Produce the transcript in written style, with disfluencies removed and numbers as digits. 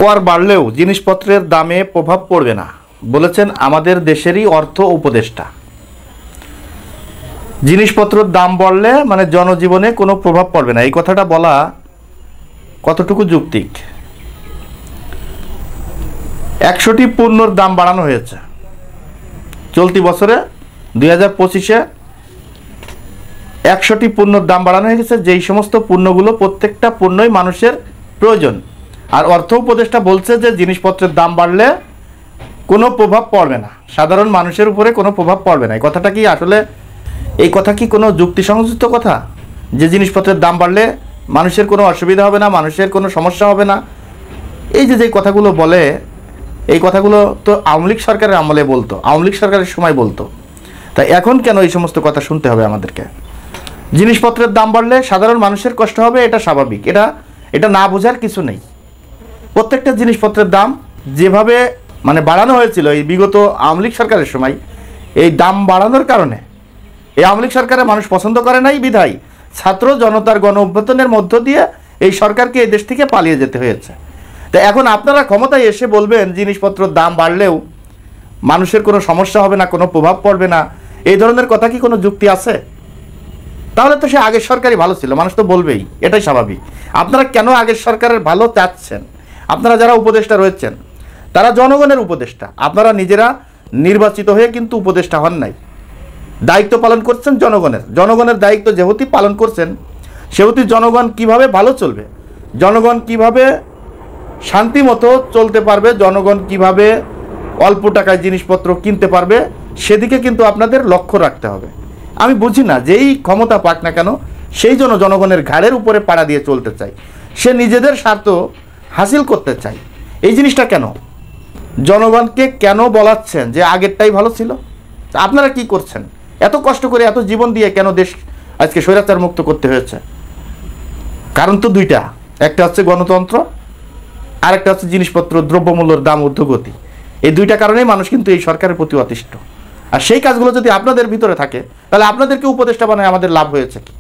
কর বাড়লেও জিনিসপত্রের দামে প্রভাব পড়বে না বলেছেন আমাদের দেশেরই অর্থ উপদেষ্টা। জিনিসপত্রের দাম বাড়লে মানে জনজীবনে কোনো প্রভাব পড়বে না, এই কথাটা বলা কতটুকু যৌক্তিক? 100টি পণ্যর দাম বাড়ানো হয়েছে চলতি বছরে 2025-এ 100টি পণ্যর দাম বাড়ানো হয়ে গেছে, যেই সমস্ত পণ্যগুলো প্রত্যেকটা পণ্যই মানুষের প্রয়োজন। আর অর্থ উপদেষ্টা বলছে যে জিনিসপত্রের দাম বাড়লে কোনো প্রভাব পড়বে না, সাধারণ মানুষের উপরে কোনো প্রভাব পড়বে না। এই কথাটা কি আসলে, এই কথা কি কোনো যুক্তিসঙ্গত কথা যে জিনিসপত্রের দাম বাড়লে মানুষের কোনো অসুবিধা হবে না, মানুষের কোনো সমস্যা হবে না? এই যে কথাগুলো বলে, এই কথাগুলো তো আওয়ামী লীগ সরকারের আমলে বলতো, আওয়ামী লীগ সরকারের সময় বলতো, তাই এখন কেন এই সমস্ত কথা শুনতে হবে আমাদেরকে? জিনিসপত্রের দাম বাড়লে সাধারণ মানুষের কষ্ট হবে, এটা স্বাভাবিক, এটা না বোঝার কিছু নেই। প্রত্যেকটা জিনিসপত্রের দাম যেভাবে মানে বাড়ানো হয়েছিল এই বিগত আওয়ামী লীগ সরকারের সময়, এই দাম বাড়ানোর কারণে এই আওয়ামী লীগ সরকারের মানুষ পছন্দ করে নাই বিধায় ছাত্র জনতার গণ অভ্যুত্থানের মধ্য দিয়ে এই সরকারকে এই দেশ থেকে পালিয়ে যেতে হয়েছে। তো এখন আপনারা ক্ষমতায় এসে বলবেন জিনিসপত্রের দাম বাড়লেও মানুষের কোনো সমস্যা হবে না, কোনো প্রভাব পড়বে না, এই ধরনের কথা কি কোনো যুক্তি আছে? তাহলে তো সে আগের সরকারই ভালো ছিল, মানুষ তো বলবেই, এটাই স্বাভাবিক। আপনারা কেন আগের সরকারের ভালো চাচ্ছেন? আপনারা যারা উপদেষ্টা রয়েছেন তারা জনগণের উপদেষ্টা, আপনারা নিজেরা নির্বাচিত হয়ে কিন্তু উপদেষ্টা হন নাই, দায়িত্ব পালন করছেন জনগণের দায়িত্ব যেহেতু পালন করছেন, সেহেতু জনগণ কিভাবে ভালো চলবে, জনগণ কিভাবে শান্তি মতো চলতে পারবে, জনগণ কিভাবে অল্প টাকায় জিনিসপত্র কিনতে পারবে, সেদিকে কিন্তু আপনাদের লক্ষ্য রাখতে হবে। আমি বুঝি না, যেই ক্ষমতা পাক না কেন সেই জন্য জনগণের ঘাড়ের উপরে পাড়া দিয়ে চলতে চাই, সে নিজেদের স্বার্থ হাসিল করতে চাই। এই জিনিসটা কেন জনগণকে কেন বলাচ্ছেন যে আগেরটাই ভালো ছিল? আপনারা কি করছেন? এত কষ্ট করে এত জীবন দিয়ে কেন দেশ আজকে স্বৈরাচার মুক্ত করতে হয়েছে? কারণ তো দুইটা, একটা হচ্ছে গণতন্ত্র, আরেকটা হচ্ছে জিনিসপত্র দ্রব্যমূল্যের দাম ঊর্ধ্বগতি। এই দুইটা কারণেই মানুষ কিন্তু এই সরকারের প্রতি অতিষ্ঠ। আর সেই কাজগুলো যদি আপনাদের ভিতরে থাকে তাহলে আপনাদেরকে উপদেষ্টা বানায় আমাদের লাভ হয়েছে কি?